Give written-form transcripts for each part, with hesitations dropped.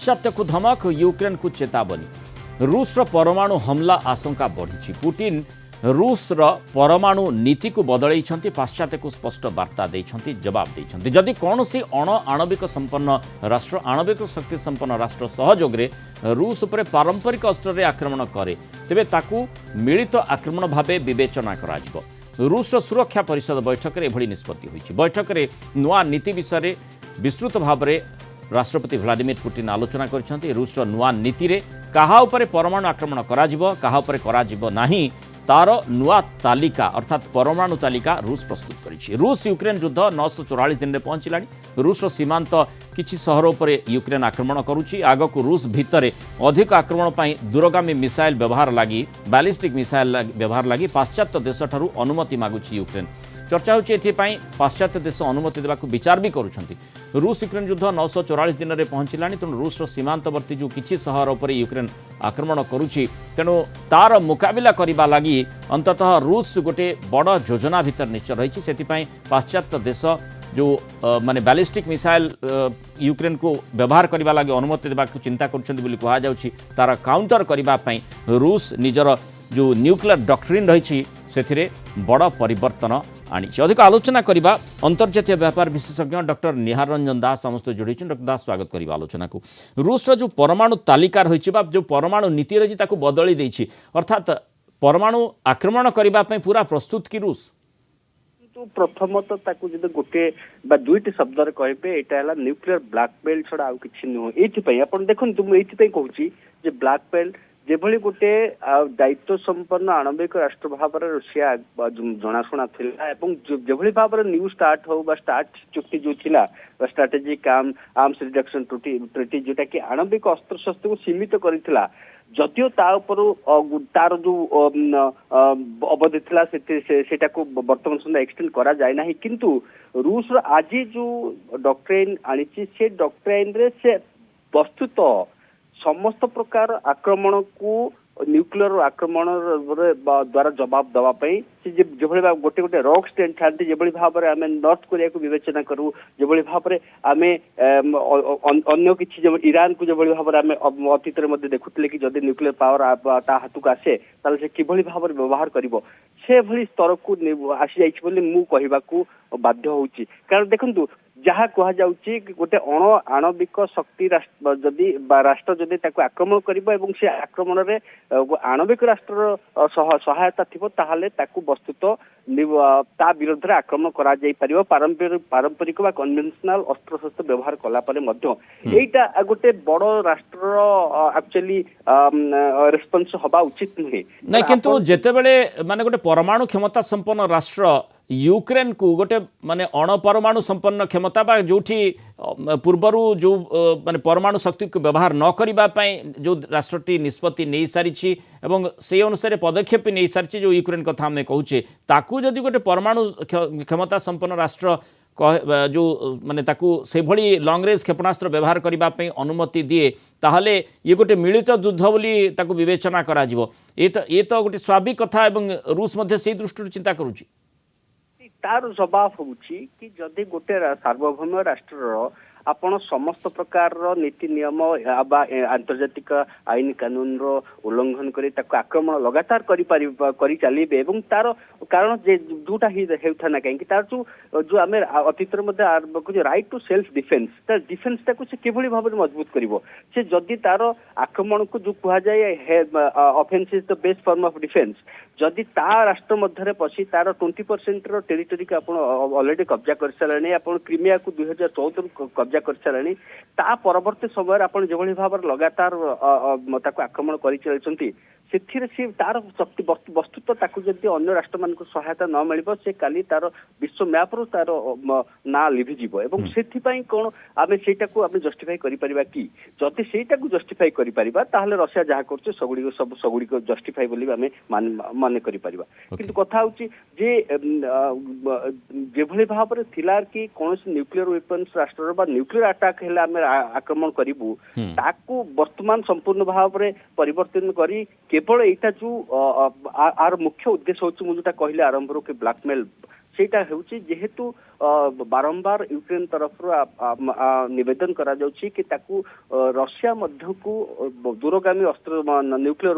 पाश्चात्य को धमक यूक्रेन को चेतावनी रूसर परमाणु हमला आशंका बढ़ी पुटिन रूसर परमाणु नीति को बदल पाश्चात्य को स्पष्ट वार्ता देते जवाब देते जदि कौन सी अण आणविक संपन्न राष्ट्र आणविक शक्ति संपन्न राष्ट्र सहयोग में रूस उपर पारंपरिक अस्त्र आक्रमण करे तेबे ताकू मिलित आक्रमण भाव विवेचना करा रूस सुरक्षा परिषद बैठक में एभली निष्पत्ति होईछि। बैठक में नुआ नीति विषय में विस्तृत भाव में राष्ट्रपति व्लादिमीर पुटिन आलोचना करिसेंति। रूसर नुआ नीति रे काहा उपरे परमाणु आक्रमण कराजिबो काहा उपरे कराजिबो नाही तार नुआ तालिका अर्थात परमाणु तालिका रूस प्रस्तुत करिछि। रूस यूक्रेन युद्ध 944 दिन में पहुंचलानी। रूस सीमांत किछि सहरों पर यूक्रेन आक्रमण करुछि। आगकू रूस भितर अधिक आक्रमण पई दूरगामी मिसाइल व्यवहार लगी बैलिस्टिक मिसाइल व्यवहार लगी पाश्चात्य देश ठारू अनुमति मागुछि यूक्रेन। चर्चा होछि एथिपाई पाश्चात्य देश अनुमति देबाकू विचार भी करुछंती। रूस यूक्रेन युद्ध 944 दिन में पहुंचलानी तेणु रूस सीमांतवर्ती जो किछि सहर पर यूक्रेन आक्रमण करुछि तेणु तार मुकाबिला करबा लगी अंततः रूस गोटे बड़ योजना भितर निश्चय रही। से पाश्चात्य देश जो माने बैलिस्टिक मिसाइल यूक्रेन को व्यवहार करबा लगी अनुमति देबाकू चिंता करुछंती बोली कहा जाउछि। तार काउंटर करबा पई रूस निजर जो न्यूक्लियर डॉक्ट्रिन रही से बड़ परिवर्तन आनी। अधिक आलोचना करबा अंतर्जातीय व्यापार विशेषज्ञ डॉक्टर निहार रंजन दास समस्त जोड़ी। डॉक्टर दास स्वागत करबा आलोचना को। रूसर जो परमाणु तालिका रही जो परमाणु नीति रही ताकू बदली देछि अर्थात परमाणु आक्रमण करबा पई पूरा प्रस्तुत कि रूस तो प्रथमतः ताकू जदि गोटे बा दुईटी शब्द रे कहबे एटा हला न्यूक्लियर ब्लैकमेल छडा आउ किछि नुह। एथि पई आपण देखन तुम एथि पई कहूची जे ब्लैकमेल जेभली गोटे दायित्व संपन्न आणविक राष्ट्र भाव रूसिया जनाशुना थिला एवं जेभली भाव न्यू स्टार्ट हो बा स्टार्ट चुक्ति जो थिला स्ट्रेटेजिक आर्म्स रिडक्शन ट्रिटी जोटा कि आणविक अस्त्र शस्त्र को सीमित करिथिला जदियो ता ऊपर तार जो अवधि थिला सेटा को वर्तमान सुंदर एक्सटेंड करा जाय नाही किंतु रूस आज जो डॉक्ट्रिन आनिछि से डॉक्ट्रिन रे से वस्तुत समस्त प्रकार आक्रमण को न्यूक्लियर आक्रमण द्वारा जवाब दवाई जो गोटे गोटे रॉक स्टेट था जो भाव में आम नॉर्थ कोरिया को विवेचना करूँ जो भाव में आम अन्य किसी ईरान को जो भाव में आम अतीत देखुले कि जदि न्यूक्लियर पावर ता हाथ को आसे से किभली भाव में व्यवहार करिवो से भली स्तर को आसी जाइछि बोली मु कहिबाकू बाध्य होउछि। कारण देखंतु जहाँ कह जाउछि गोटे अण आणविक शक्ति जदि राष्ट्र जदि ताको आक्रमण करिवो एवं से आक्रमण रे आणविक राष्ट्र सहायता थिबो ताहाले ताको वस्तुत ता विरुद्ध रे आक्रमण करा जाई परिबो पारंपरिक बा कन्वेंशनल अस्त्र शस्त्र व्यवहार कला परे मध्य एटा गोटे बड़ राष्ट्र एक्चुअली रिस्पांस हबा उचित नुहे। नहीं किंतु जेते बेले माने गोटे परमाणु क्षमता संपन्न राष्ट्र यूक्रेन को गोटे माने अणपरमाणु संपन्न क्षमता बा जोठी पूर्वरु जो माने परमाणु शक्ति को व्यवहार न करिबा पई जो राष्ट्रटी निष्पत्ति नहीं सारी एवं से अनुसार पदक्षेप नहीं सारी जो यूक्रेन कथा हमें कहूचे ताकू जदि गोटे परमाणु क्षमता संपन्न राष्ट्र जो माने ताकू से भली लॉन्ग रेंज क्षेपणास्त्र व्यवहार करिबा पई अनुमति दिए ताहले ये गोटे मिलित युद्ध बोली ताकू विवेचना करा जिवो। ये तो गोटे स्वाभाविक कथा एवं रूस मध्य से दृष्टि चिंता करूची। तार जवाब होउछि कि जदि गोटे सार्वभौम राष्ट्र आपण समस्त प्रकार नीति नियम आंतर्जातिक आईन कानून रो उल्लंघन करी ताको आक्रमण लगातार करी चलिबे एवं तार कारण जे दुटा ही हेउथा ना काहे कि तार जो आमे अतीत मध्ये राइट टू सेल्फ डिफेंस तार डिफेंस ताको से केभली भाव मजबूत करिवो से जदि तार आक्रमण को जो कहा जाए offence is the best form of defence जदि ता राष्ट्र मध्य पशी तार 20% रो टेरिटरी को आपण ऑलरेडी कब्जा कर सारानी आपण क्रिमिया को 2014 कब्जा कर सारानी ता परवर्ती समय आपण जेभली भाव लगातार ताको आक्रमण करि चलछंती से तार शक्ति वस्तुत ताकू जदि अन्य राष्ट्र मान सहायता न मिल से काली तार विश्व मैप रू तार ना लिभिजिव एवं से कौन आम से जस्टिफाई करिपरिबा कि जदि सेटा जस्टिफाई करिपरिबा ताहले रशिया जहाँ कर सगुड़िक जस्टिफाई बोली आम माने करिपरिबा किंतु कथा होची जे जेभली भाव में थिला कि कौन न्यूक्लियर वेपन्स राष्ट्र बा न्यूक्लियर अटैक हेला आम आक्रमण करिबु ताकू वर्तमान संपूर्ण भाव में परिवर्तन करी केवल यहाँ जो आर मुख्य उद्देश्य हूँ मुझे कहले आरंभ कि ब्लैकमेल ସେଇଟା ହେଉଛି ଯେହେତୁ ବାରମ୍ବାର ୟୁକ୍ରେନ ତରଫରୁ ନିବେଦନ କରାଯାଉଛି କି ତାକୁ ରଷିଆ ମଧ୍ୟକୁ ଦୂରଗାମୀ ଅସ୍ତ୍ର ନ୍ୟୁକ୍ଲିୟର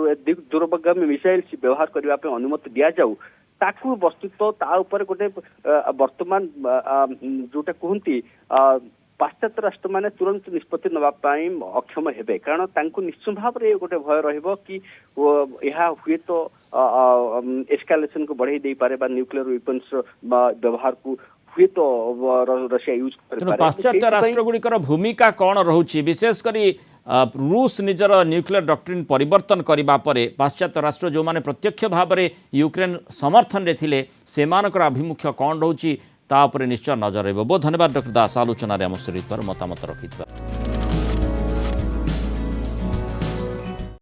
ଦୂରଗାମୀ ମିସାଇଲ ବ୍ୟବହାର କରିବା ପାଇଁ ଅନୁମତି ଦିଆଯାଉ ତାକୁ ବସ୍ତୁତ ତା ଉପରେ ଗୋଟେ ବର୍ତ୍ତମାନ ଯୋଉଟା କୁହନ୍ତି ପାଶ୍ଚାତ୍ୟ ରାଷ୍ଟ୍ରମାନେ ତୁରନ୍ତ ନିଷ୍ପତ୍ତି ନେବା ପାଇଁ ଅକ୍ଷମ ହେବେ କାରଣ ତାଙ୍କୁ ନିଶ୍ଚିତ ଭାବରେ ଗୋଟେ ଭୟ ରହିବ କି ଏହା ହୁଏତ ଏସ୍କାଲେସନକୁ ବଢେଇ ଦେଇପାରେ ବା ନ୍ୟୁକ୍ଲିୟର ୱେପନ୍ସ ବ୍ୟବହାରକୁ ହୁଏତ ରଷିଆ ୟୁଜ୍ କରିପାରେ। ପାଶ୍ଚାତ୍ୟ ରାଷ୍ଟ୍ରଗୁଡ଼ିକର ଭୂମିକା କ'ଣ ରହୁଛି ବିଶେଷ କରି ରୁଷ ନିଜର ନ୍ୟୁକ୍ଲିୟର ଡକ୍ଟ୍ରିନ୍ ପରିବର୍ତ୍ତନ କରିବା ପରେ ପାଶ୍ଚାତ୍ୟ ରାଷ୍ଟ୍ର ଯେଉଁମାନେ ପ୍ରତ୍ୟକ୍ଷ ଭାବରେ ୟୁକ୍ରେନ ସମର୍ଥନରେ ଥିଲେ ସେମାନଙ୍କର ଆଭିମୁଖ୍ୟ କ'ଣ ରହୁଛି ତା ଉପରେ ନିଶ୍ଚୟ ନଜର ରହିବ। ବହୁତ ଧନ୍ୟବାଦ ଡକ୍ଟର ଦାସ ଆଲୋଚନାରେ ଆମ ସହିତ ମତାମତ ରଖିଥିବା।